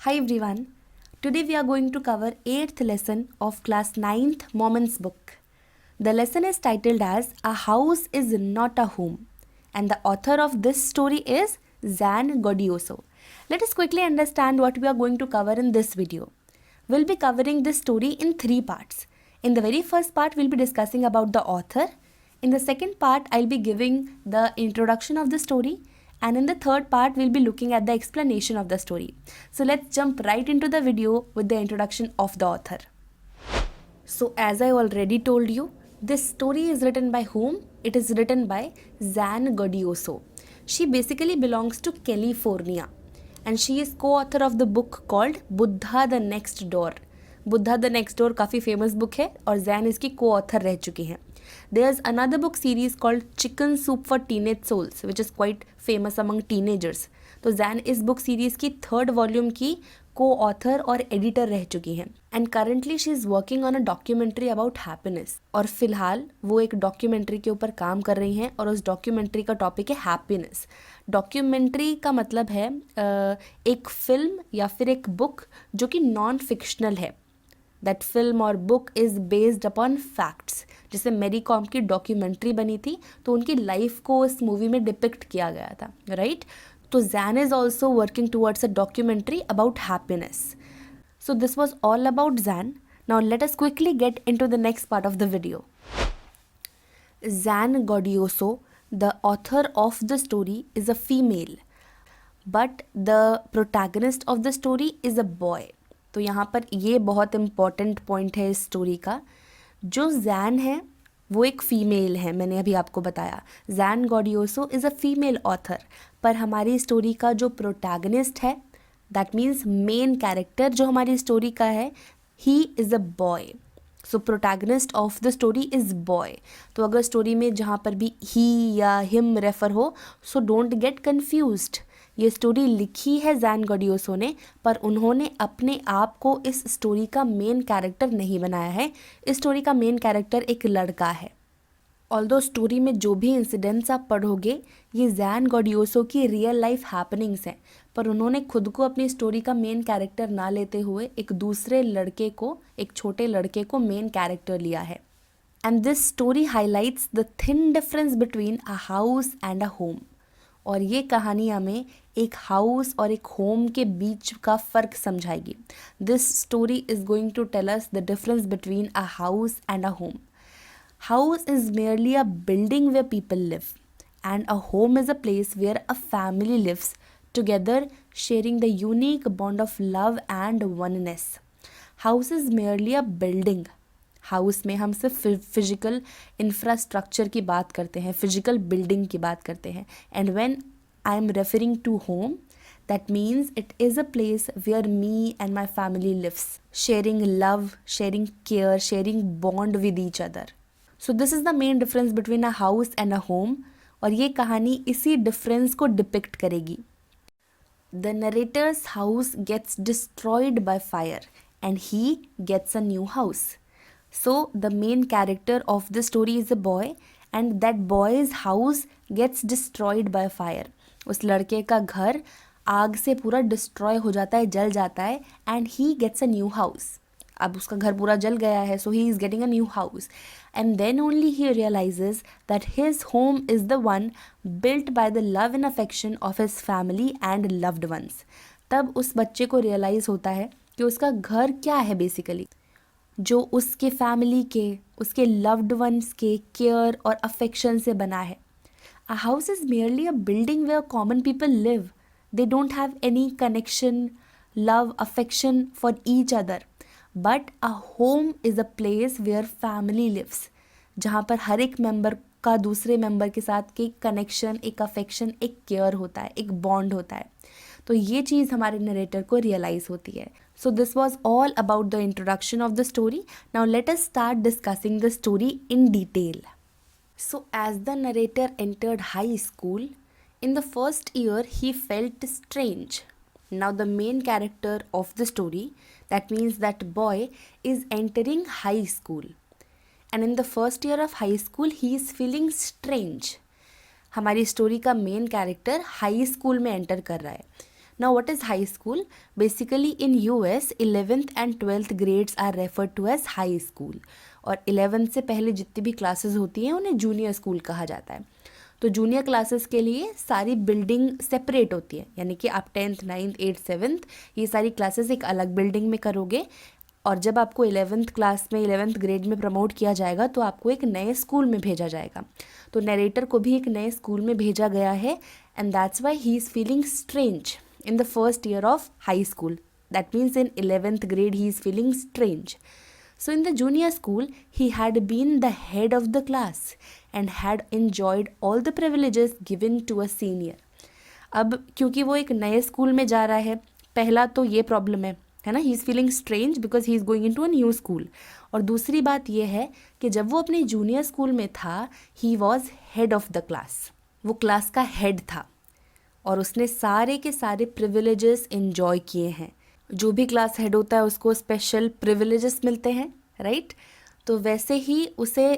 Hi everyone. Today we are going to cover 8th lesson of class 9th Moments book. The lesson is titled as A House is Not a Home, and the author of this story is Zan Godioso. Let us quickly understand what we are going to cover in this video. We'll be covering this story in 3 parts. In the very first part we'll be discussing about the author. In the second part I'll be giving the introduction of the story. And in the third part, we'll be looking at the explanation of the story. So let's jump right into the video with the introduction of the author. So as I already told you, this story is written by whom? It is written by Zan Godioso. She basically belongs to California. And she is co-author of the book called Buddha the Next Door. Buddha the next door काफ़ी famous book है और Zan इसकी को author रह चुकी हैं. There is another book series called chicken soup for teenage souls which is quite famous among teenagers. तो Zan इस बुक सीरीज़ की 3rd वॉल्यूम की को ऑथर और एडिटर रह चुकी हैं. And currently she is working on a documentary about happiness. और फिलहाल वो एक डॉक्यूमेंट्री के ऊपर काम कर रही हैं और उस डॉक्यूमेंट्री का टॉपिक है हैप्पीनेस. डॉक्यूमेंट्री का मतलब है एक फिल्म या फिर एक बुक जो कि नॉन फिक्शनल है. दैट फिल्म और book is based upon facts. जैसे मेरी कॉम की डॉक्यूमेंट्री बनी थी तो उनकी लाइफ को इस मूवी में डिपिक्ट किया गया था, राइट? तो Zan is also working towards a documentary about happiness. So this was all about Zan. Now let us quickly get in to the next part of the video. Zan Godioso, the author of the story, is a female, but the protagonist of the story is a boy. तो यहाँ पर ये बहुत important point है इस story का. जो जैन है वो एक फ़ीमेल है, मैंने अभी आपको बताया. Jane Gaudioso is a female author. पर हमारी स्टोरी का जो प्रोटैगनिस्ट है, दैट मीन्स मेन कैरेक्टर जो हमारी स्टोरी का है, he is a boy. So protagonist of the story is boy. तो अगर स्टोरी में जहाँ पर भी ही या हिम रेफर हो, सो डोंट गेट कन्फ्यूज्ड. ये स्टोरी लिखी है जैन गॉडियोसो ने, पर उन्होंने अपने आप को इस स्टोरी का मेन कैरेक्टर नहीं बनाया है. इस स्टोरी का मेन कैरेक्टर एक लड़का है. ऑल्दो स्टोरी में जो भी इंसिडेंट्स आप पढ़ोगे ये जैन गॉडियोसो की रियल लाइफ हैपनिंग्स हैं, पर उन्होंने खुद को अपनी स्टोरी का मेन कैरेक्टर ना लेते हुए एक दूसरे लड़के को, एक छोटे लड़के को मेन कैरेक्टर लिया है. And this story highlights the thin difference between a house and a home. और ये कहानी हमें एक हाउस और एक होम के बीच का फ़र्क समझाएगी. This story is going to tell us the difference between a house and a home. House is merely a building where people live, and a home is a place where a family lives together, sharing the unique bond of love and oneness. House is merely a building. House में हम सिर्फ physical infrastructure की बात करते हैं, physical building की बात करते हैं. And when I am referring to home, that means it is a place where me and my family lives, sharing love, sharing care, sharing bond with each other. So this is the main difference between a house and a home. और ये कहानी इसी difference को depict करेगी. The narrator's house gets destroyed by fire and he gets a new house. So the main character of the story is a boy and that boy's house gets destroyed by fire. उस लड़के का घर आग से पूरा destroy हो जाता है, जल जाता है. And he gets a new house. अब उसका घर पूरा जल गया है, so he is getting a new house. And then only he realises that his home is the one built by the love and affection of his family and loved ones. तब उस बच्चे को रियलाइज़ होता है कि उसका घर क्या है बेसिकली, जो उसके फैमिली के, उसके लव्ड वंस के केयर और अफेक्शन से बना है. A house is merely a building where common people live. They don't have any connection, love, affection for each other. But a home is a place where family lives. जहाँ पर हर एक member का दूसरे member के साथ एक connection, एक affection, एक केयर होता है, एक बॉन्ड होता है. तो ये चीज़ हमारे नरेटर को रियलाइज़ होती है. So this was all about the introduction of the story. Now let us start discussing the story in detail. So as the narrator entered high school, in the first year, he felt strange. Now, the main character of the story, that means that boy, is entering high school. And in the first year of high school, he is feeling strange. हमारी story का main character high school में enter कर रहा है. Now what is high school? Basically in US 11th and 12th grades are referred to as high school, और 11th से पहले जितनी भी क्लासेस होती हैं उन्हें जूनियर स्कूल कहा जाता है। तो जूनियर क्लासेस के लिए सारी बिल्डिंग सेपरेट होती है, यानी कि आप 10th 9th 8th 7th ये सारी क्लासेस एक अलग बिल्डिंग में करोगे, और जब आपको 11th क्लास में 11th ग्रेड में प्रमोट किया जाएगा तो आपको एक नए स्कूल में भेजा जाएगा। तो नरेटर को भी एक नए स्कूल में भेजा गया है, and that's why he is feeling strange in the first year of high school. That means in 11th grade he is feeling strange. So in the junior school he had been the head of the class and had enjoyed all the privileges given to a senior. अब क्योंकि वो एक नए school में जा रहा है, पहला तो ये प्रॉब्लम है ना, he is feeling strange because he is going into a new school. और दूसरी बात ये है कि जब वो अपने जूनियर स्कूल में था he was head of the class, वो क्लास का हेड था और उसने सारे के सारे प्रिविलेजेस एंजॉय किए हैं। जो भी क्लास हेड होता है उसको स्पेशल प्रिविलेजेस मिलते हैं, राइट? तो वैसे ही उसे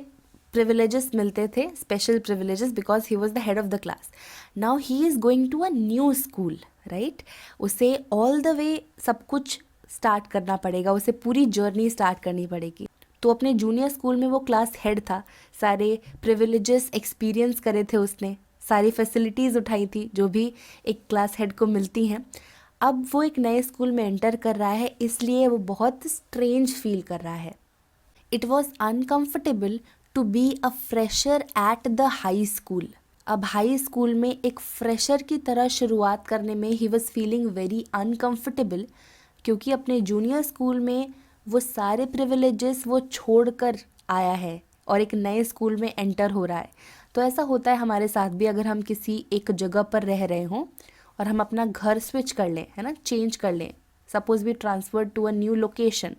प्रिविलेजेस मिलते थे, special privileges, because he was the head of the class. Now he is going to a new school, right? उसे ऑल द वे सब कुछ स्टार्ट करना पड़ेगा, उसे पूरी जर्नी स्टार्ट करनी पड़ेगी। तो अपने जूनियर स्कूल में वो क्लास हेड था, सारे प्रिविलेजेस एक्सपीरियंस करे थे उसने, सारी फैसिलिटीज़ उठाई थी जो भी एक क्लास हेड को मिलती हैं। अब वो एक नए स्कूल में एंटर कर रहा है, इसलिए वो बहुत स्ट्रेंज फील कर रहा है। It was uncomfortable to be a fresher at the high school. अब हाई स्कूल में एक फ्रेशर की तरह शुरुआत करने में he was feeling very uncomfortable, क्योंकि अपने जूनियर स्कूल में वो सारे प्रिविलेजेस वो छोड़ कर आया है और एक नए स्कूल में एंटर हो रहा है। तो ऐसा होता है हमारे साथ भी, अगर हम किसी एक जगह पर रह रहे हों और हम अपना घर स्विच कर लें, है ना, चेंज कर लें, suppose we transfer to a new location,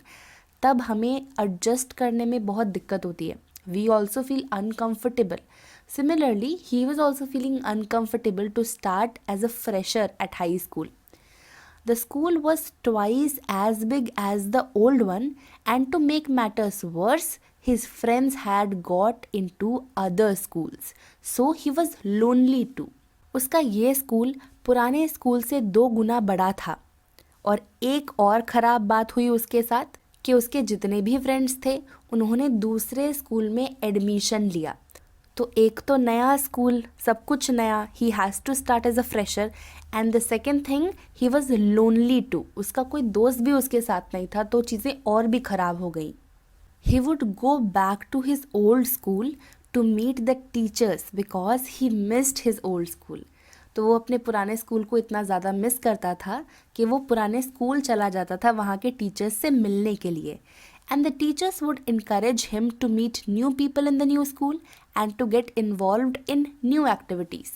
तब हमें एडजस्ट करने में बहुत दिक्कत होती है। We also feel uncomfortable. Similarly he was also feeling uncomfortable to start as a fresher at high school. The school was twice as big as the old one, and to make matters worse, his friends had got into other schools, so he was lonely too. उसका ये school पुराने school से 2 गुना बड़ा था, और एक और ख़राब बात हुई उसके साथ कि उसके जितने भी फ्रेंड्स थे उन्होंने दूसरे स्कूल में एडमिशन लिया। तो एक तो नया स्कूल, सब कुछ नया, he has to start as a fresher, and the second thing he was lonely too, उसका कोई दोस्त भी उसके साथ नहीं था, तो चीज़ें और भी ख़राब हो गई। He would go back to his old school to meet the teachers because he missed his old school. तो वो अपने पुराने स्कूल को इतना ज़्यादा मिस करता था कि वो पुराने स्कूल चला जाता था वहाँ के टीचर्स से मिलने के लिए। And the teachers would encourage him to meet new people in the new school and to get involved in new activities.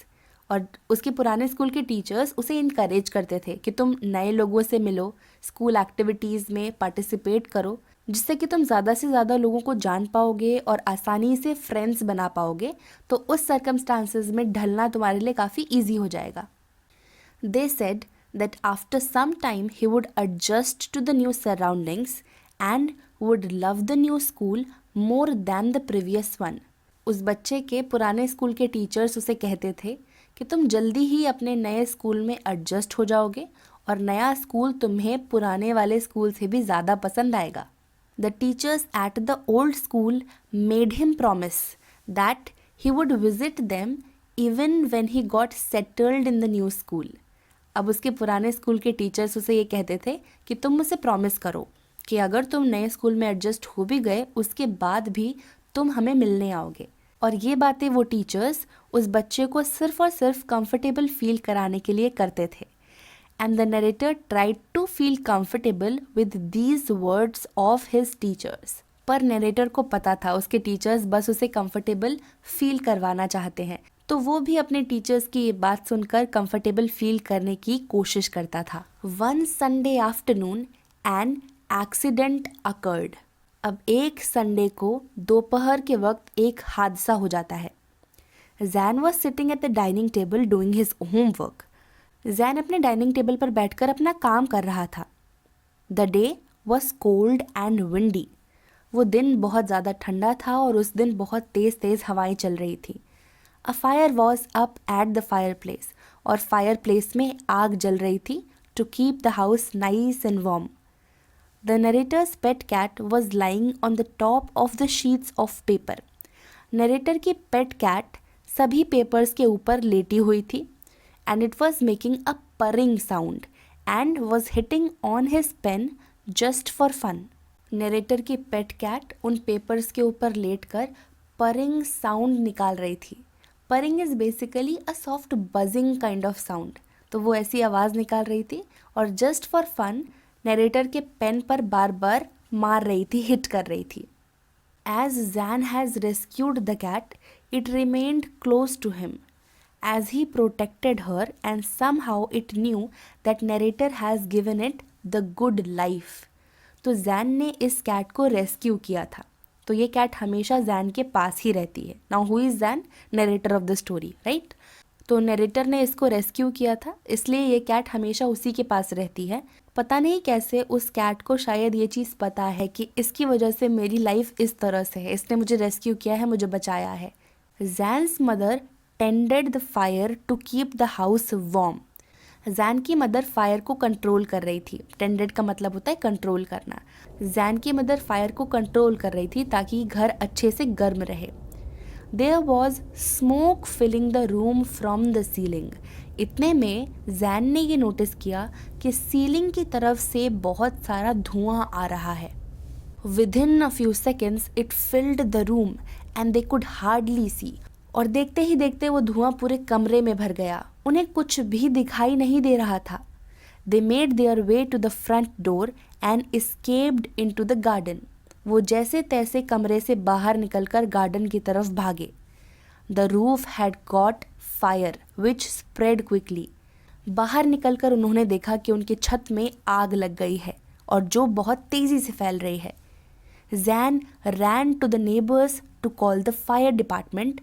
और उसके पुराने स्कूल के टीचर्स उसे इनकरेज करते थे कि तुम नए लोगों से मिलो, स्कूल एक्टिविटीज़ में पार्टिसिपेट करो, जिससे कि तुम ज़्यादा से ज़्यादा लोगों को जान पाओगे और आसानी से फ्रेंड्स बना पाओगे। तो उस सर्कमस्टांसेस में ढलना तुम्हारे लिए काफ़ी ईजी हो जाएगा। They said that after some time he would adjust to the new surroundings and would love the new school more than the previous one. उस बच्चे के पुराने स्कूल के टीचर्स उसे कहते थे कि तुम जल्दी ही अपने नए स्कूल में एडजस्ट हो जाओगे और नया स्कूल तुम्हें पुराने वाले स्कूल से भी ज़्यादा पसंद आएगा। The teachers at the old school made him promise that he would visit them even when he got settled in the new school. अब उसके पुराने स्कूल के टीचर्स उसे ये कहते थे कि तुम मुझसे प्रॉमिस करो कि अगर तुम नए स्कूल में एडजस्ट हो भी गए उसके बाद भी तुम हमें मिलने आओगे। और ये बातें वो टीचर्स उस बच्चे को सिर्फ और सिर्फ कंफर्टेबल फील कराने के लिए करते थे। And the narrator tried to feel comfortable with these words of his teachers. पर नरेटर को पता था उसके टीचर्स बस उसे कंफर्टेबल फील करवाना चाहते हैं, तो वो भी अपने टीचर्स की ये बात सुनकर कंफर्टेबल फील करने की कोशिश करता था। One Sunday afternoon an accident occurred. अब एक संडे को दोपहर के वक्त एक हादसा हो जाता है। Jain was sitting at the dining table doing his homework. Jain अपने डाइनिंग टेबल पर बैठकर अपना काम कर रहा था। The day was cold and windy. वो दिन बहुत ज़्यादा ठंडा था और उस दिन बहुत तेज़ तेज़ हवाएं चल रही थी। A fire was up at the fire place. और फायर प्लेस में आग जल रही थी to keep the house nice and warm. The narrator's pet cat was lying on the top of the sheets of paper. Narrator की पेट cat सभी papers के ऊपर लेटी हुई थी and it was making a purring sound and was hitting on his pen just for fun. Narrator की पेट cat उन papers के ऊपर लेटकर purring साउंड निकाल रही थी. Purring is basically a soft buzzing kind of sound. तो वो ऐसी आवाज़ निकाल रही थी और just for fun नरेटर के पेन पर बार बार मार रही थी, हिट कर रही थी. As Zan has rescued the cat, it remained close to him as he protected her, and somehow it knew that narrator has given it the good life. तो Jane ने इस कैट को रेस्क्यू किया था, तो ये कैट हमेशा जैन के पास ही रहती है. Now who is Jain? Narrator of the story, right? तो नरेटर ने इसको रेस्क्यू किया था, इसलिए ये कैट हमेशा उसी के पास रहती है. पता नहीं कैसे उस कैट को शायद ये चीज़ पता है कि इसकी वजह से मेरी लाइफ इस तरह से है, इसने मुझे रेस्क्यू किया है, मुझे बचाया है. Zan's mother tended the fire to keep the house warm. Zan की मदर फायर को कंट्रोल कर रही थी. टेंडेड का मतलब होता है कंट्रोल करना. जैन की मदर फायर को कंट्रोल कर रही थी ताकि घर अच्छे से गर्म रहे. There was smoke filling the room from the ceiling. इतने में जैन ने ये नोटिस किया कि सीलिंग की तरफ से बहुत सारा धुआं आ रहा है. Within a few seconds it filled the room and they could hardly see. और देखते ही देखते वो धुआं पूरे कमरे में भर गया. उन्हें कुछ भी दिखाई नहीं दे रहा था. They made their way to the front door and escaped into the garden. वो जैसे तैसे कमरे से बाहर निकलकर गार्डन की तरफ भागे. The roof had caught fire which spread quickly. बाहर निकलकर उन्होंने देखा कि उनकी छत में आग लग गई है और जो बहुत तेज़ी से फैल रही है. Zan ran to the neighbors to call the fire department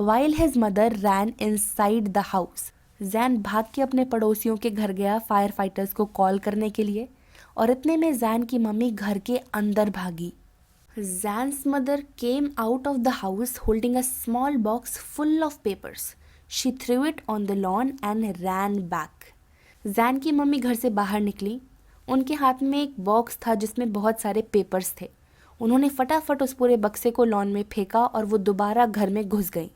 while his mother ran inside the house. Zan भाग के अपने पड़ोसियों के घर गया फायर फाइटर्स को कॉल करने के लिए और इतने में Zan की मम्मी घर के अंदर भागी. Zan's mother came out of the house holding a small box full of papers. She threw it on the lawn and ran back. Zan की मम्मी घर से बाहर निकली. उनके हाथ में एक बॉक्स था जिसमें बहुत सारे पेपर्स थे. उन्होंने फटाफट उस पूरे बक्से को लॉन में फेंका और वो दोबारा घर में घुस गई.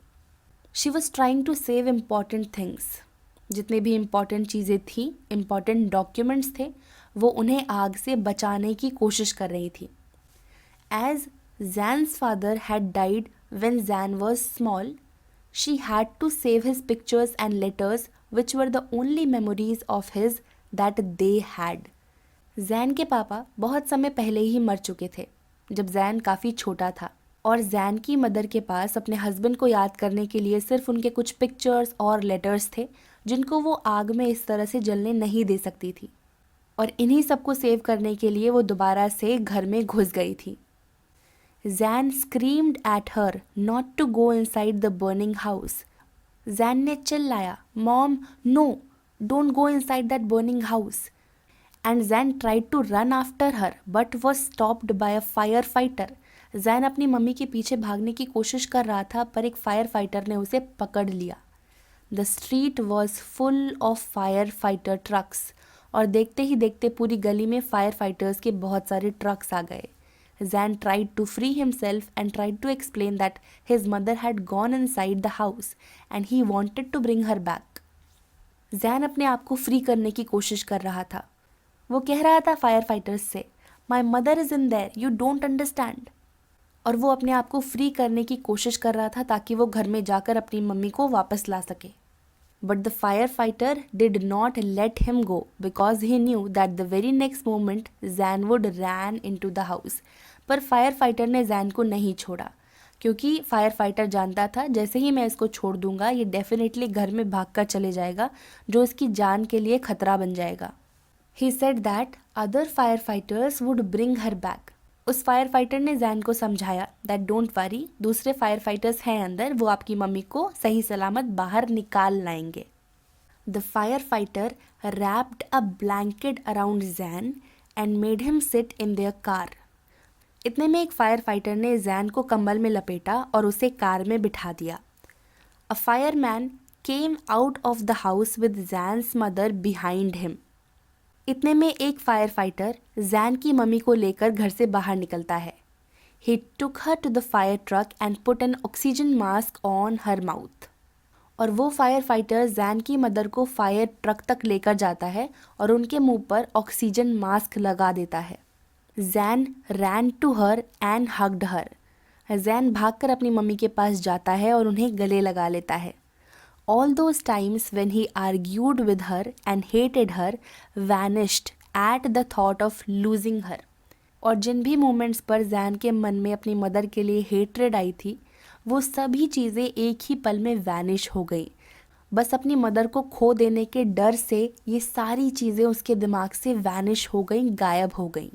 She was trying to save important things. जितने भी इम्पॉर्टेंट चीज़ें थी, इम्पॉर्टेंट डॉक्यूमेंट्स थे, वो उन्हें आग से बचाने की कोशिश कर रही थी. As Zan's father had died when Zan was small, she had to save his pictures and letters which were the only memories of his that they had. Zan के पापा बहुत समय पहले ही मर चुके थे जब Zan काफ़ी छोटा था और Zan की मदर के पास अपने हस्बैंड को याद करने के लिए सिर्फ उनके कुछ पिक्चर्स और लेटर्स थे जिनको वो आग में इस तरह से जलने नहीं दे सकती थी. और इन्हीं सबको सेव करने के लिए वो दोबारा से घर में घुस गई थी. Zan screamed at her not to go inside the burning house. Zan ने चिल्लाया, Mom, no, don't go inside that burning house. And Zan tried to run after her but was stopped by a firefighter. Zan अपनी mummy के पीछे भागने की कोशिश कर रहा था पर एक फायर फाइटर ने उसे पकड़ लिया. The street was full of firefighter trucks. और देखते ही देखते पूरी गली में फायर फाइटर्स के बहुत सारे ट्रक्स आ गए. Zan tried to free himself and tried to explain that his mother had gone inside the house and he wanted to bring her back. Zan अपने आप को फ्री करने की कोशिश कर रहा था. वो कह रहा था फायर फाइटर्स से, My mother is in there, you don't understand. और वो अपने आप को फ्री करने की कोशिश कर रहा था ताकि वो घर में जाकर अपनी मम्मी को वापस ला सके. But the firefighter did not let him go because he knew that the very next moment Zan would ran into the house. पर फायर फाइटर ने जैन को नहीं छोड़ा क्योंकि फायर फाइटर जानता था जैसे ही मैं इसको छोड़ दूंगा ये डेफिनेटली घर में भागकर चले जाएगा जो इसकी जान के लिए खतरा बन जाएगा. He said that other firefighters would bring her back. उस फायर फाइटर ने जैन को समझाया दैट डोंट वरी, दूसरे फायर फाइटर्स हैं अंदर, वो आपकी मम्मी को सही सलामत बाहर निकाल लाएंगे. The fire fighter wrapped a blanket around Zan and made him sit in their car. इतने में एक फायर फाइटर ने जैन को कंबल में लपेटा और उसे कार में बिठा दिया. A fireman came out of the house with Jane's mother behind him. इतने में एक फायर फाइटर जैन की मम्मी को लेकर घर से बाहर निकलता है। He took her to the fire truck and put an oxygen mask on her mouth. और वो फायर फाइटर जैन की मदर को फायर ट्रक तक लेकर जाता है और उनके मुंह पर ऑक्सीजन मास्क लगा देता है। Jain ran to her and hugged her. Jain भागकर अपनी मम्मी के पास जाता है और उन्हें गले लगा लेता है। All those times when he argued with her and hated her vanished at the thought of losing her. और जिन भी मोमेंट्स पर जैन के मन में अपनी मदर के लिए हेट्रेड आई थी, वो सभी चीज़ें एक ही पल में वैनिश हो गई। बस अपनी मदर को खो देने के डर से ये सारी चीज़ें उसके दिमाग से वैनिश हो गई, गायब हो गई।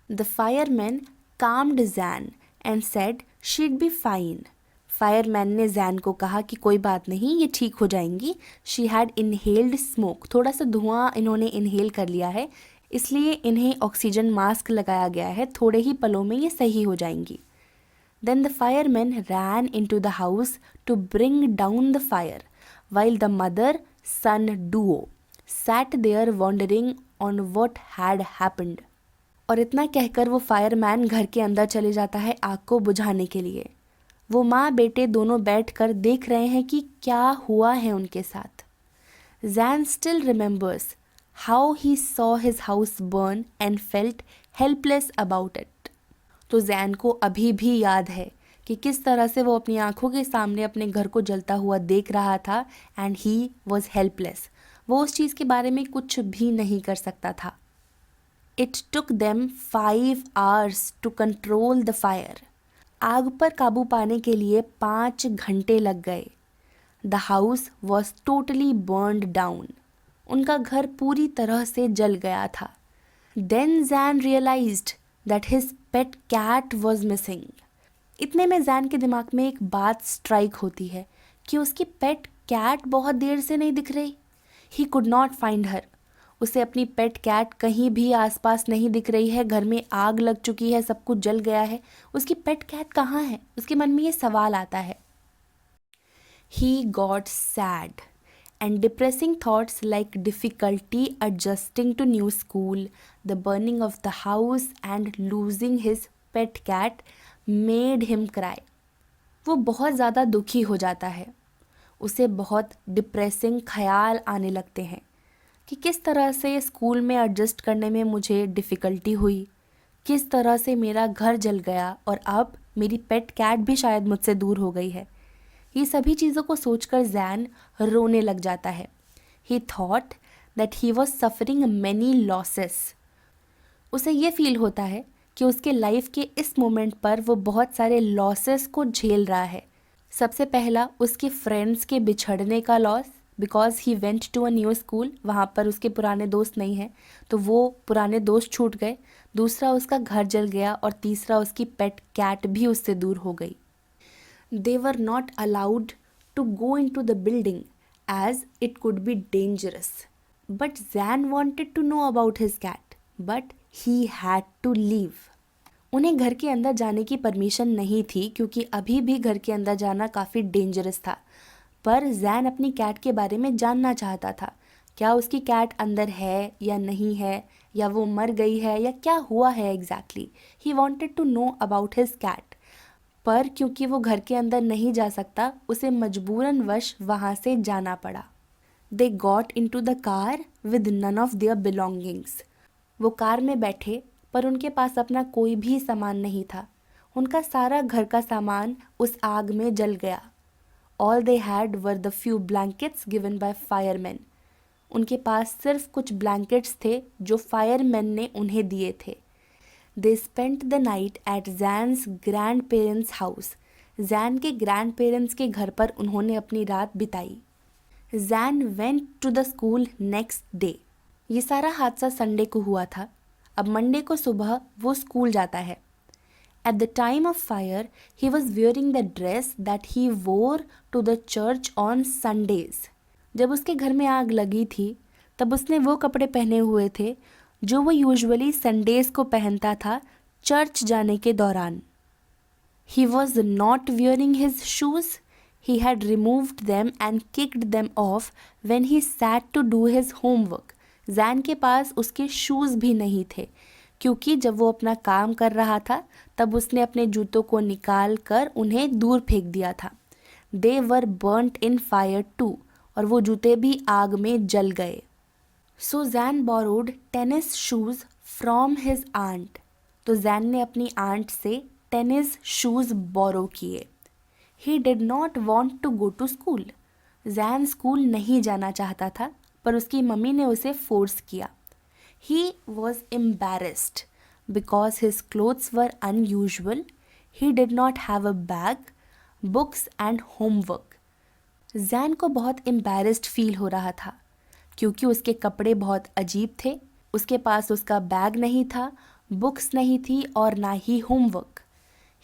The fireman calmed Jain and said शीड be fine. Fireman ने जैन को कहा कि कोई बात नहीं, ये ठीक हो जाएंगी। शी हैड इनहेल्ड स्मोक, थोड़ा सा धुआं इन्होंने इनहेल कर लिया है, इसलिए इन्हें ऑक्सीजन मास्क लगाया गया है, थोड़े ही पलों में ये सही हो जाएंगी। Then the fireman ran into the house to bring down the fire while the mother son duo sat there wondering on what had happened. और इतना कहकर वो फायरमैन घर के अंदर चले जाता है आग को बुझाने के लिए। वो माँ बेटे दोनों बैठकर देख रहे हैं कि क्या हुआ है उनके साथ। Jain still remembers how he saw his house burn and felt helpless about it. तो जैन को अभी भी याद है कि किस तरह से वो अपनी आंखों के सामने अपने घर को जलता हुआ देख रहा था एंड ही वॉज हेल्पलेस। वो उस चीज़ के बारे में कुछ भी नहीं कर सकता था। It took them 5 hours to control the fire. आग पर काबू पाने के लिए 5 घंटे लग गए। The house was totally burned down. उनका घर पूरी तरह से जल गया था। Then Zan realised that his pet cat was missing. इतने में जैन के दिमाग में एक बात स्ट्राइक होती है कि उसकी पेट कैट बहुत देर से नहीं दिख रही। He could not find her. उसे अपनी पेट कैट कहीं भी आसपास नहीं दिख रही है। घर में आग लग चुकी है, सब कुछ जल गया है, उसकी पेट कैट कहाँ है? उसके मन में ये सवाल आता है। He got sad and depressing thoughts like difficulty adjusting to new school, the burning of the house and losing his pet cat made him cry. वो बहुत ज़्यादा दुखी हो जाता है। उसे बहुत डिप्रेसिंग ख्याल आने लगते हैं कि किस तरह से स्कूल में एडजस्ट करने में मुझे डिफ़िकल्टी हुई, किस तरह से मेरा घर जल गया और अब मेरी पेट कैट भी शायद मुझसे दूर हो गई है। ये सभी चीज़ों को सोचकर जैन रोने लग जाता है। ही thought that he was suffering many losses. उसे ये फील होता है कि उसके लाइफ के इस मोमेंट पर वो बहुत सारे लॉसेस को झेल रहा है। सबसे पहला उसके फ्रेंड्स के बिछड़ने का loss, because he went to a new school. वहाँ पर उसके पुराने दोस्त नहीं हैं तो वो पुराने दोस्त छूट गए। दूसरा उसका घर जल गया और तीसरा उसकी पेट कैट भी उससे दूर हो गई। They were not allowed to go into the building as it could be dangerous. But Zan wanted to know about his cat, but he had to leave. उन्हें घर के अंदर जाने की परमिशन नहीं थी क्योंकि अभी भी घर के अंदर जाना काफ़ी डेंजरस था। पर जैन अपनी कैट के बारे में जानना चाहता था। क्या उसकी कैट अंदर है या नहीं है, या वो मर गई है, या क्या हुआ है exactly. He wanted to know about his cat. पर क्योंकि वो घर के अंदर नहीं जा सकता, उसे मजबूरन वश वहाँ से जाना पड़ा। They got in to the car with none of their belongings. वो कार में बैठे पर उनके पास अपना कोई भी सामान नहीं था। उनका सारा घर का सामान उस आग में जल गया। All they had were the few blankets given by fireman. उनके पास सिर्फ कुछ ब्लैंकेट्स थे जो फायरमैन ने उन्हें दिए थे। They spent the night at Zan's grandparents' house. Zan के grandparents के घर पर उन्होंने अपनी रात बिताई। Zan went to the school next day. ये सारा हादसा संडे को हुआ था। अब मंडे को सुबह वो स्कूल जाता है। At the time of fire, he was wearing the dress that he wore to the church on Sundays. जब उसके घर में आग लगी थी तब उसने वो कपड़े पहने हुए थे जो वो यूजुअली संडेज को पहनता था चर्च जाने के दौरान। He was not wearing his shoes. He had removed them and kicked them off when he sat to do his homework. Zan के पास उसके शूज़ भी नहीं थे, क्योंकि जब वो अपना काम कर रहा था तब उसने अपने जूतों को निकाल कर उन्हें दूर फेंक दिया था। They were burnt in fire too, और वो जूते भी आग में जल गए। So Jane borrowed tennis shoes from his aunt, तो जैन ने अपनी आंट से टेनिस शूज़ बोरो किए। He did not want to go to school, Zan school नहीं जाना चाहता था, पर उसकी मम्मी ने उसे फोर्स किया। He was embarrassed because his clothes were unusual. He did not have a bag, books and homework. Jain को बहुत embarrassed फील हो रहा था क्योंकि उसके कपड़े बहुत अजीब थे, उसके पास उसका बैग नहीं था, बुक्स नहीं थी और ना ही homework.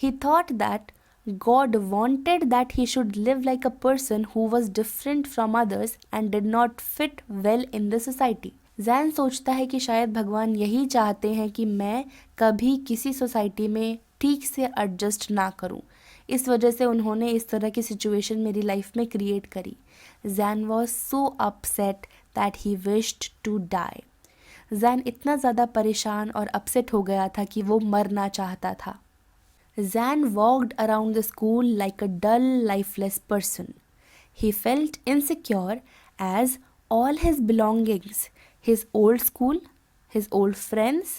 He thought that God wanted that he should live like a person who was different from others and did not fit well in the society. Jain सोचता है कि शायद भगवान यही चाहते हैं कि मैं कभी किसी सोसाइटी में ठीक से एडजस्ट ना करूं, इस वजह से उन्होंने इस तरह की सिचुएशन मेरी लाइफ में क्रिएट करी। Zan was so upset that he wished to die. Zan इतना ज़्यादा परेशान और अपसेट हो गया था कि वो मरना चाहता था। Zan walked around the school like a dull, lifeless person. He felt insecure as all his belongings, his old school, his old friends,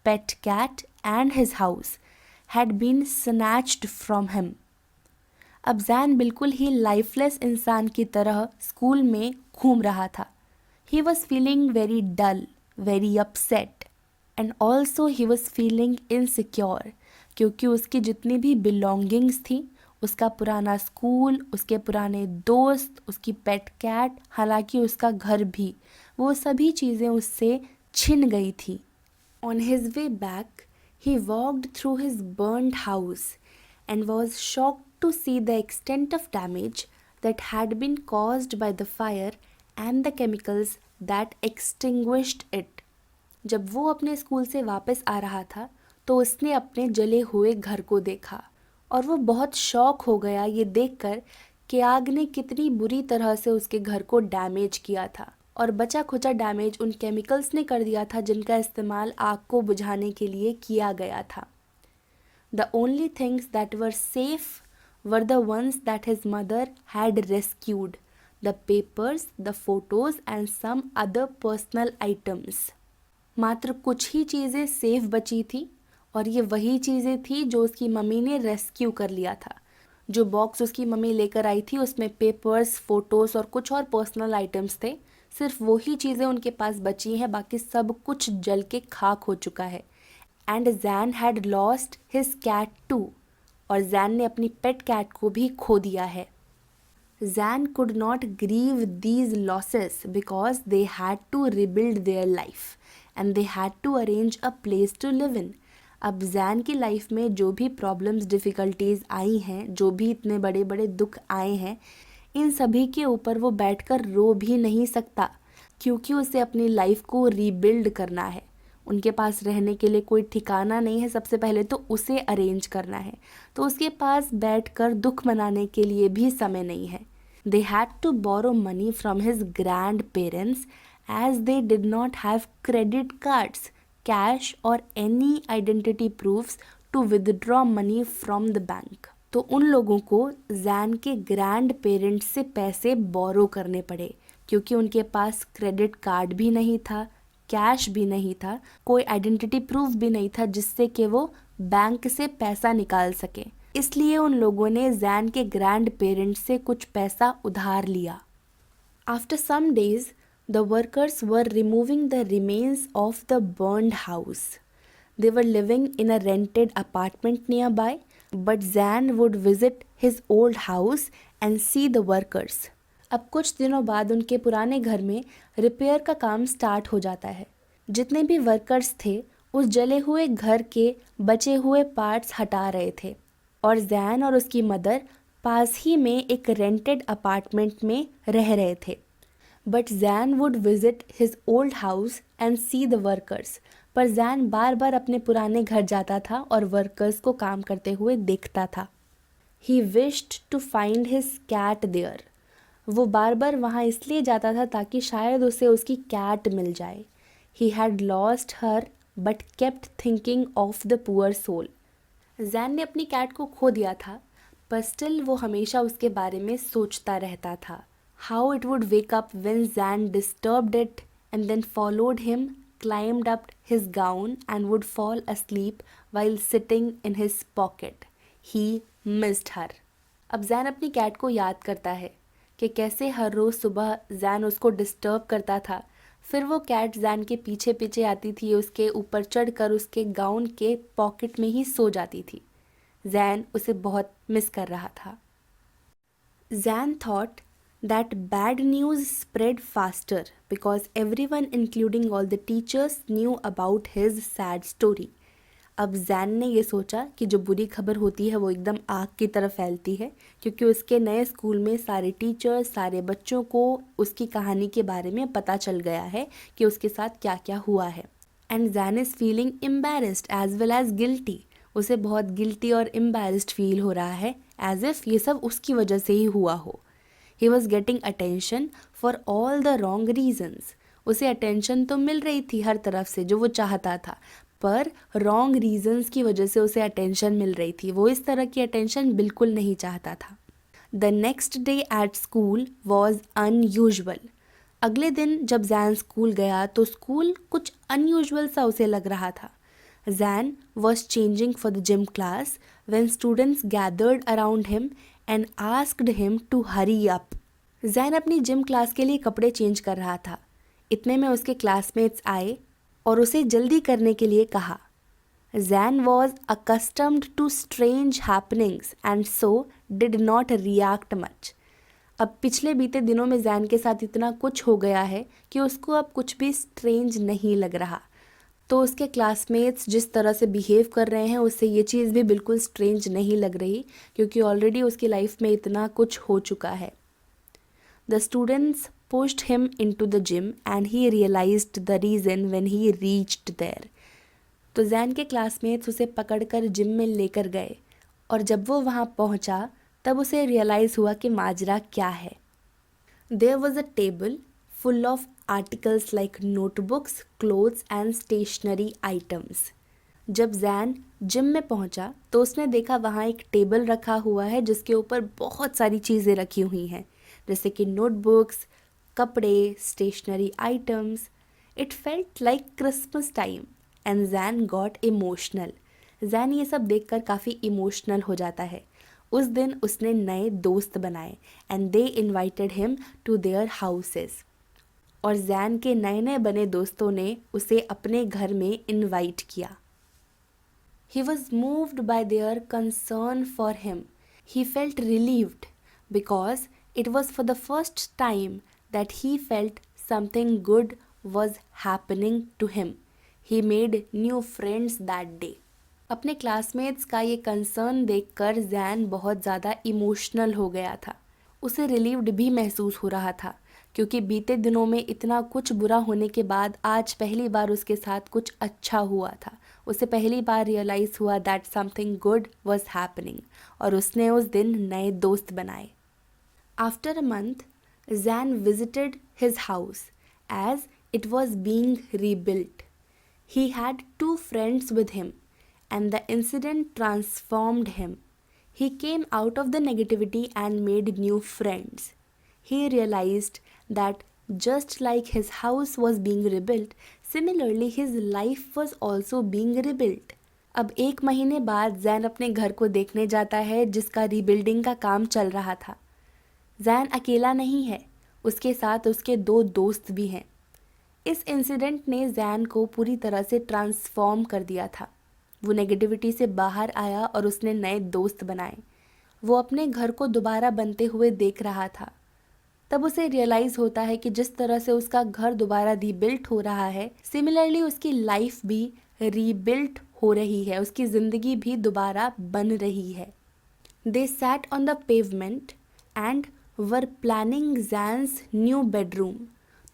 pet cat, and his house had been snatched from him. अब जैन बिल्कुल ही lifeless इंसान की तरह school में घूम रहा था। He was feeling very dull, very upset, and also he was feeling insecure, क्योंकि उसकी जितनी भी बिलोंगिंग्स थी, उसका पुराना स्कूल, उसके पुराने दोस्त, उसकी पेट कैट, हालांकि उसका घर भी, वो सभी चीज़ें उससे छिन गई थी। On his way back he walked through his burned house and was shocked to see the extent of damage that had been caused by the fire and the chemicals that extinguished it. जब वो अपने school से वापस आ रहा था तो उसने अपने जले हुए घर को देखा और वो बहुत शॉक हो गया ये देखकर कि आग ने कितनी बुरी तरह से उसके घर को डैमेज किया था, और बचा खुचा डैमेज उन केमिकल्स ने कर दिया था जिनका इस्तेमाल आग को बुझाने के लिए किया गया था। The only things that were safe were the ones that his mother had rescued, the papers, the photos and some other personal items. मात्र कुछ ही चीज़ें सेफ बची थी, और ये वही चीज़ें थी जो उसकी मम्मी ने रेस्क्यू कर लिया था। जो बॉक्स उसकी मम्मी लेकर आई थी उसमें पेपर्स, फोटोज़ और कुछ और पर्सनल आइटम्स थे। सिर्फ वही चीज़ें उनके पास बची हैं, बाकी सब कुछ जल के खाक हो चुका है। And Zan had lost his cat too, और जैन ने अपनी पेट कैट को भी खो दिया है। Zan could not grieve these losses because they had to rebuild their life and they had to arrange a place to live in. अब Zan की लाइफ में जो भी प्रॉब्लम्स, डिफ़िकल्टीज़ आई हैं, जो भी इतने बड़े बड़े दुख आए हैं, इन सभी के ऊपर वो बैठकर रो भी नहीं सकता, क्योंकि उसे अपनी लाइफ को रीबिल्ड करना है। उनके पास रहने के लिए कोई ठिकाना नहीं है, सबसे पहले तो उसे अरेंज करना है, तो उसके पास बैठकर दुख मनाने के लिए भी समय नहीं है। They had to borrow money from his grandparents as they did not have credit cards, cash और any identity proofs to withdraw money from the bank. तो उन लोगों को जैन के ग्रैंड पेरेंट्स से पैसे बोरो करने पड़े, क्योंकि उनके पास क्रेडिट कार्ड भी नहीं था, कैश भी नहीं था, कोई आइडेंटिटी प्रूफ भी नहीं था जिससे कि वो बैंक से पैसा निकाल सके। इसलिए उन लोगों ने जैन के ग्रैंड पेरेंट्स से कुछ पैसा उधार लिया। After some days the workers were removing the remains of the burned house. They were living in a rented apartment nearby, but Zan would visit his old house and see the workers. अब कुछ दिनों बाद उनके पुराने घर में repair का काम स्टार्ट हो जाता है। जितने भी वर्कर्स थे उस जले हुए घर के बचे हुए पार्ट्स हटा रहे थे, और जैन और उसकी मदर पास ही में एक रेंटेड अपार्टमेंट में रह रहे थे। But Jain would visit his old house and see the workers, पर जैन बार बार अपने पुराने घर जाता था और वर्कर्स को काम करते हुए देखता था। He wished to find his cat there, वो बार बार वहाँ इसलिए जाता था ताकि शायद उसे उसकी कैट मिल जाए. He had lost her but kept thinking of the poor soul. Zan ने अपनी कैट को खो दिया था, पर स्टिल वो हमेशा उसके बारे में सोचता रहता था. How it would wake up when Zan disturbed it and then followed him, climbed up his gown and would fall asleep while sitting in his pocket. He missed her. अब जैन अपनी कैट को याद करता है कि कैसे हर रोज़ सुबह जैन उसको डिस्टर्ब करता था. फिर वो कैट जैन के पीछे पीछे आती थी, उसके ऊपर चढ़कर उसके गाउन के पॉकेट में ही सो जाती थी. जैन उसे बहुत मिस कर रहा था. Jain thought that bad news spread faster because everyone including all the teachers knew about his sad story. अब जैन ने ये सोचा कि जो बुरी खबर होती है वो एकदम आग की तरह फैलती है, क्योंकि उसके नए स्कूल में सारे टीचर्स, सारे बच्चों को उसकी कहानी के बारे में पता चल गया है कि उसके साथ क्या क्या हुआ है. And Jain is feeling embarrassed as well as guilty. उसे बहुत गिल्टी और एम्बेरस्ड फील हो रहा है, एज इफ़ ये सब उसकी वजह से ही हुआ हो. He was getting attention for all the wrong reasons. उसे attention तो मिल रही थी हर तरफ से जो वो चाहता था, पर wrong reasons की वजह से उसे attention मिल रही थी. वो इस तरह की attention बिल्कुल नहीं चाहता था. The next day at school was unusual. अगले दिन जब जैन स्कूल गया तो स्कूल कुछ unusual सा उसे लग रहा था. Zan was changing for the gym class when students gathered around him and asked him to hurry up. Jain अपनी जिम क्लास के लिए कपड़े चेंज कर रहा था. इतने में उसके क्लासमेट्स आए और उसे जल्दी करने के लिए कहा. Zan was accustomed to strange happenings and so did not react much. अब पिछले बीते दिनों में जैन के साथ इतना कुछ हो गया है कि उसको अब कुछ भी स्ट्रेंज नहीं लग रहा. तो उसके क्लासमेट्स जिस तरह से बिहेव कर रहे हैं उससे ये चीज़ भी बिल्कुल स्ट्रेंज नहीं लग रही, क्योंकि ऑलरेडी उसकी लाइफ में इतना कुछ हो चुका है. The students pushed him into the gym and he realised the reason when he reached there. तो जैन के क्लासमेट्स उसे पकड़कर जिम में लेकर गए और जब वो वहाँ पहुँचा तब उसे रियलाइज़ हुआ कि माजरा क्या है. There was a table full of articles like notebooks, clothes and stationery items. जब जैन जिम में पहुंचा तो उसने देखा वहाँ एक टेबल रखा हुआ है जिसके ऊपर बहुत सारी चीज़ें रखी हुई हैं, जैसे कि नोटबुक्स, कपड़े, stationery items. It felt like Christmas time and Jain got emotional. Jain ये सब देखकर काफ़ी इमोशनल हो जाता है. उस दिन उसने नए दोस्त बनाए and they invited him to their houses. और जैन के नए नए बने दोस्तों ने उसे अपने घर में इनवाइट किया. He was moved by their concern for him. He felt relieved because it was for the first time that he felt something good was happening to him. He made new friends that day. अपने classmates का ये concern देखकर जैन बहुत ज़्यादा emotional हो गया था. उसे रिलीव्ड भी महसूस हो रहा था, क्योंकि बीते दिनों में इतना कुछ बुरा होने के बाद आज पहली बार उसके साथ कुछ अच्छा हुआ था. उसे पहली बार रियलाइज़ हुआ that something good was happening और उसने उस दिन नए दोस्त बनाए. After a month Jain visited his house as it was being rebuilt. He had 2 friends with him and the incident transformed him. He came out of the negativity and made new friends. He realized that just like his house was being rebuilt, similarly his life was also being rebuilt. अब 1 महीने बाद जैन अपने घर को देखने जाता है जिसका रीबिल्डिंग का काम चल रहा था. जैन अकेला नहीं है, उसके साथ उसके 2 दोस्त भी हैं. इस इंसिडेंट ने जैन को पूरी तरह से ट्रांसफॉर्म कर दिया था. वो नेगेटिविटी से बाहर आया और उसने नए दोस्त बनाए. वो अपने घर को दोबारा बनते हुए देख रहा था. तब उसे रियलाइज़ होता है कि जिस तरह से उसका घर दोबारा रीबिल्ट हो रहा है, सिमिलरली उसकी लाइफ भी रीबिल्ट हो रही है, उसकी ज़िंदगी भी दोबारा बन रही है. They sat on the pavement and were planning Jane's new bedroom.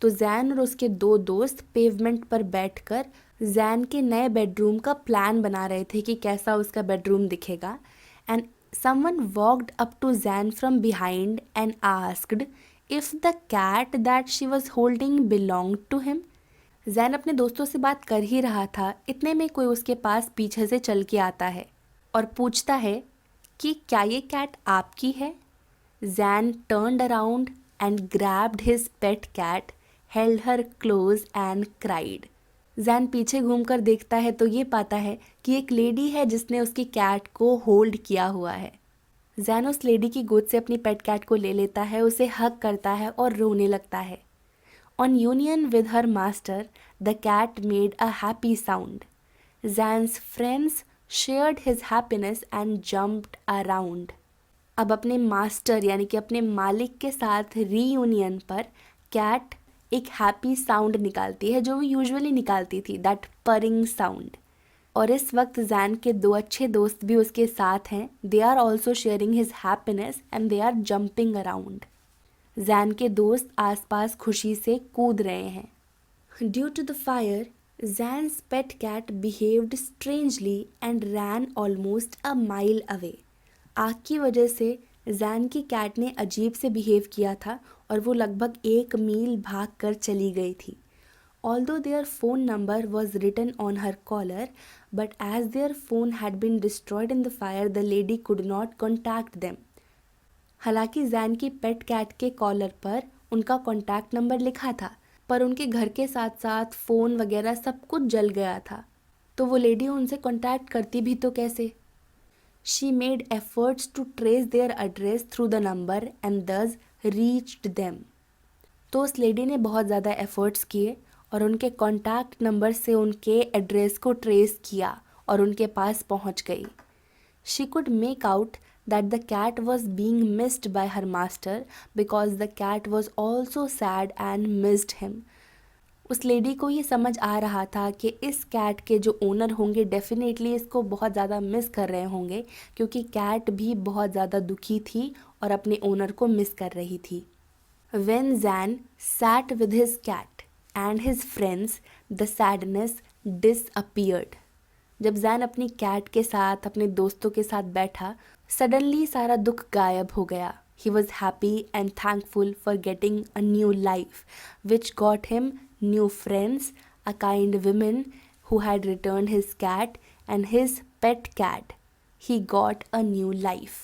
तो जैन और उसके 2 दोस्त पेवमेंट पर बैठकर जैन के नए बेडरूम का प्लान बना रहे थे कि कैसा उसका बेडरूम दिखेगा. And someone walked up to Jain from behind and asked if the cat that she was holding belonged to him. Jain अपने दोस्तों से बात कर ही रहा था, इतने में कोई उसके पास पीछे से चल के आता है और पूछता है कि क्या ये कैट आपकी है. Jain turned around and grabbed his pet cat, held her close and cried. Jain पीछे घूमकर देखता है तो ये पाता है कि एक लेडी है जिसने उसकी कैट को होल्ड किया हुआ है. जैन उस लेडी की गोद से अपनी पेट कैट को ले लेता है, उसे हग करता है और रोने लगता है. On union with her master the cat made a happy sound. Jain's friends shared his happiness and jumped around. अब अपने मास्टर यानी कि अपने मालिक के साथ रीयूनियन पर कैट एक हैप्पी साउंड निकालती है जो वो यूजुअली निकालती थी, दैट परिंग साउंड. और इस वक्त जैन के दो अच्छे दोस्त भी उसके साथ हैं. They are also sharing his happiness and they are jumping around. Jain के दोस्त आसपास खुशी से कूद रहे हैं. Due to the fire Jain's pet cat behaved strangely and ran almost a mile away. आग की वजह से जैन की कैट ने अजीब से बिहेव किया था और वो लगभग 1 मील भाग कर चली गई थी. Although their phone number was written on her collar, but as their phone had been destroyed in the fire, the lady could not contact them. हालांकि जैन की पेट कैट के कॉलर पर उनका कॉन्टैक्ट नंबर लिखा था, पर उनके घर के साथ साथ फ़ोन वगैरह सब कुछ जल गया था, तो वो लेडी उनसे कॉन्टैक्ट करती भी तो कैसे. She made efforts to trace their address through the number and thus reached them. तो उस लेडी ने बहुत ज़्यादा एफ़र्ट्स किए और उनके कॉन्टैक्ट नंबर से उनके एड्रेस को ट्रेस किया और उनके पास पहुंच गई. She could make out that the cat was being missed by her master because the cat was also sad and missed him. उस लेडी को ये समझ आ रहा था कि इस कैट के जो ओनर होंगे डेफिनेटली इसको बहुत ज़्यादा मिस कर रहे होंगे, क्योंकि कैट भी बहुत ज़्यादा दुखी थी और अपने ओनर को मिस कर रही थी. When Zan sat with his cat and his friends, the sadness disappeared. जब जैन अपनी कैट के साथ अपने दोस्तों के साथ बैठा, सडनली सारा दुख गायब हो गया. He was happy and thankful for getting a new life, which got him new friends, a kind woman who had returned his cat and his pet cat. He got a new life.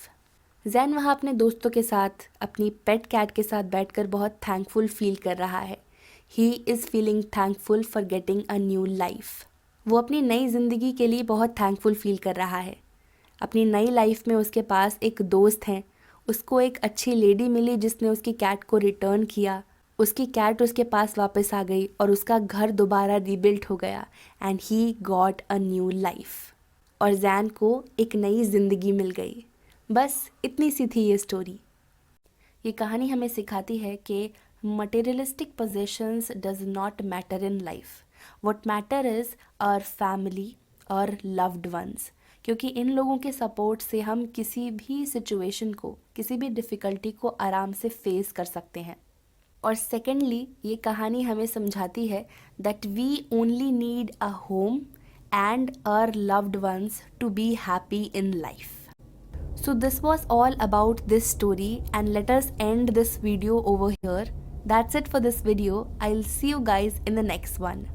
Jain वहाँ अपने दोस्तों के साथ अपनी पेट cat के साथ बैठकर बहुत थैंकफुल फील कर रहा है. He is feeling thankful for getting a new life. वो अपनी नई ज़िंदगी के लिए बहुत थैंकफुल फील कर रहा है. अपनी नई लाइफ में उसके पास एक दोस्त हैं. उसको एक अच्छी लेडी मिली जिसने उसकी कैट को रिटर्न किया. उसकी कैट उसके पास वापस आ गई और उसका घर दोबारा रीबिल्ड हो गया and he got a new life. और जैन को एक नई ज़िंदगी मिल गई. बस इतनी सी थी ये स्टोरी. ये कहानी हमें सिखाती है कि materialistic possessions does not matter इन life. What matter is our family और लव्ड वंस, क्योंकि इन लोगों के सपोर्ट से हम किसी भी सिचुएशन को, किसी भी डिफ़िकल्टी को आराम से फेस कर सकते हैं. और सेकेंडली ये कहानी हमें समझाती है that we only need a home and our loved ones to be happy in life. So this was all about this story, and let us end this video over here. That's it for this video. I'll see you guys in the next one.